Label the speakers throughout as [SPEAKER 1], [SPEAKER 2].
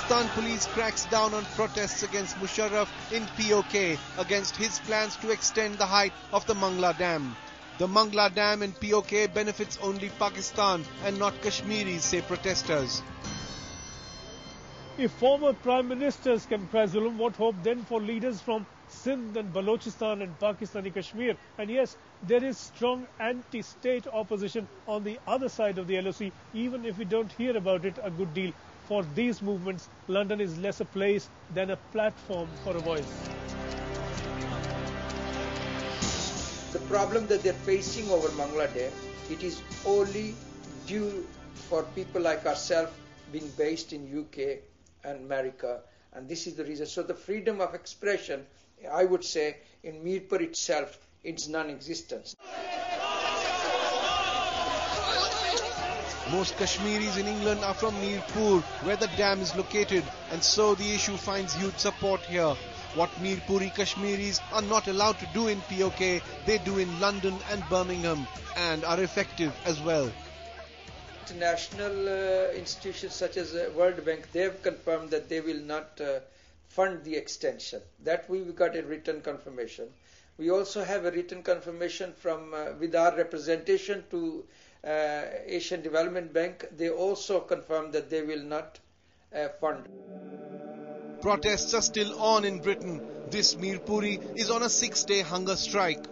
[SPEAKER 1] Pakistan police cracks down on protests against Musharraf in POK against his plans to extend the height of the Mangla Dam. The Mangla Dam in POK benefits only Pakistan and not Kashmiris, say protesters.
[SPEAKER 2] If former Prime Ministers can cry zulm, what hope then for leaders from Sindh and Balochistan and Pakistani Kashmir? And yes, there is strong anti-state opposition on the other side of the LOC, even if we don't hear about it a good deal. For these movements, London is less a place than a platform for a voice.
[SPEAKER 3] The problem that they're facing over Mangla Dam, it is only due for people like ourselves being based in UK and America, and this is the reason. So the freedom of expression, I would say, in Mirpur itself, it's non-existent.
[SPEAKER 1] Most Kashmiris in England are from Mirpur, where the dam is located, and so the issue finds huge support here. What Mirpuri Kashmiris are not allowed to do in POK, they do in London and Birmingham, and are effective as well.
[SPEAKER 3] International institutions such as World Bank, they have confirmed that they will not fund the extension. That we got a written confirmation. We also have a written confirmation from with our representation to Asian Development Bank. They also confirmed that they will not fund.
[SPEAKER 1] Protests are still on in Britain. This Mirpuri is on a 6-day hunger strike.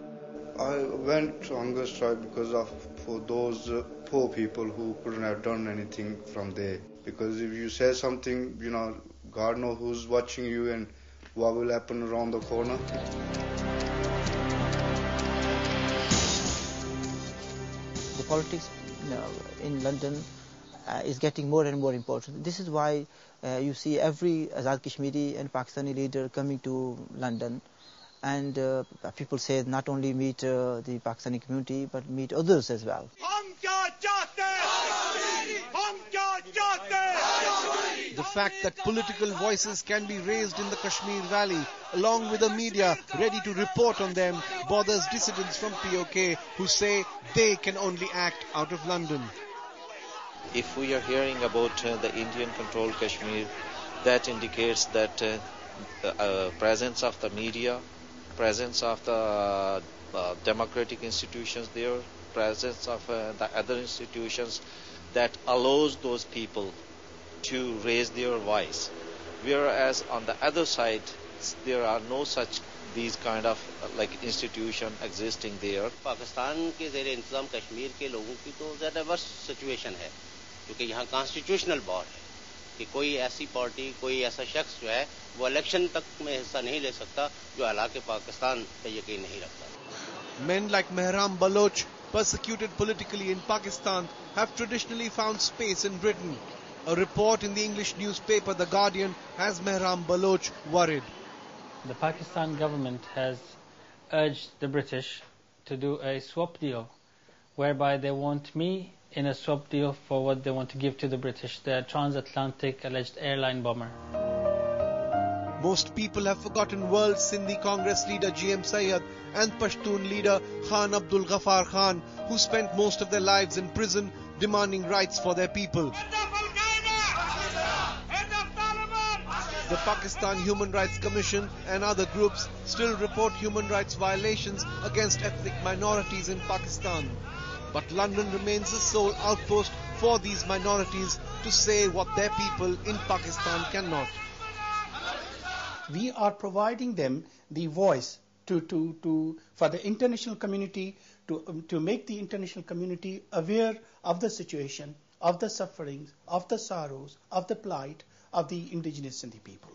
[SPEAKER 4] I went to hunger strike because of for those poor people who couldn't have done anything from there. Because if you say something, you know, God knows who's watching you and what will happen around the corner.
[SPEAKER 5] The politics in London is getting more and more important. This is why you see every Azad Kashmiri and Pakistani leader coming to London, and people say not only meet the Pakistani community but meet others as well.
[SPEAKER 1] The fact that political voices can be raised in the Kashmir Valley, along with the media ready to report on them, bothers dissidents from POK who say they can only act out of London.
[SPEAKER 6] If we are hearing about the Indian-controlled Kashmir, that indicates that the presence of the media, presence of the democratic institutions there, presence of the other institutions that allows those people to raise their voice. Whereas on the other side, there are no such these kind of like institution existing there.
[SPEAKER 7] Pakistan के ज़ेरे इंतज़ाम कश्मीर के लोगों की तो ज़्यादा worst situation है, क्योंकि यहाँ कॉन्स्टिट्यूशनल वॉर है कि कोई ऐसी पार्टी, कोई ऐसा शख्स जो है वो इलेक्शन तक में हिस्सा नहीं ले सकता जो हालांकि पाकिस्तान पे यकीन नहीं रखता.
[SPEAKER 1] Men like Mehram Baloch, persecuted politically in Pakistan, have traditionally found space in Britain. A report in the English newspaper The Guardian has Mehram Baloch worried.
[SPEAKER 8] The Pakistan government has urged the British to do a swap deal, whereby they want me in a swap deal for what they want to give to the British, the transatlantic alleged airline bomber.
[SPEAKER 1] Most people have forgotten World Sindhi Congress leader GM Sayyad and Pashtun leader Khan Abdul Ghaffar Khan, who spent most of their lives in prison demanding rights for their people. The Pakistan Human Rights Commission and other groups still report human rights violations against ethnic minorities in Pakistan. But London remains the sole outpost for these minorities to say what their people in Pakistan cannot.
[SPEAKER 9] We are providing them the voice for the international community, to make the international community aware of the situation, of the sufferings, of the sorrows, of the plight of the indigenous Sindhi people.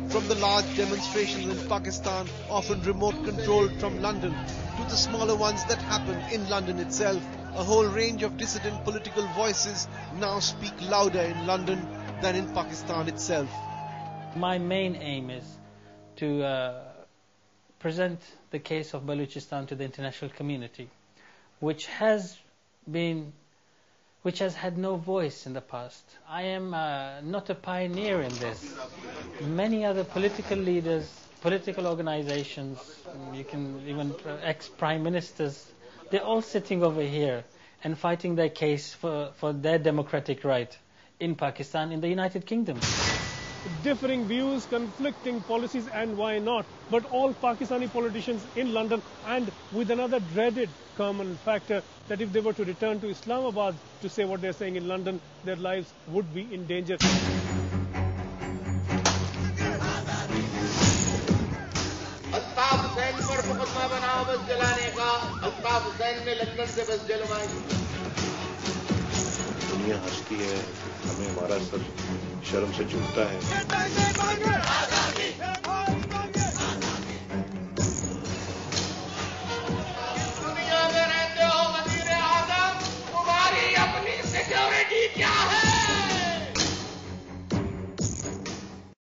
[SPEAKER 1] From the large demonstrations in Pakistan, often remote controlled from London, to the smaller ones that happen in London itself, a whole range of dissident political voices now speak louder in London than in Pakistan itself.
[SPEAKER 8] My main aim is to present the case of Balochistan to the international community, which has had no voice in the past. I am not a pioneer in this. Many other political leaders, political organizations, you can even ex-prime ministers, they're all sitting over here and fighting their case for their democratic right in Pakistan, in the United Kingdom.
[SPEAKER 2] Differing views, conflicting policies, and why not? But all Pakistani politicians in London, and with another dreaded common factor, that if they were to return to Islamabad to say what they're saying in London, their lives would be in danger.
[SPEAKER 10] दुनिया हंसती है, हमें हमारा sir शर्म से चूकता है.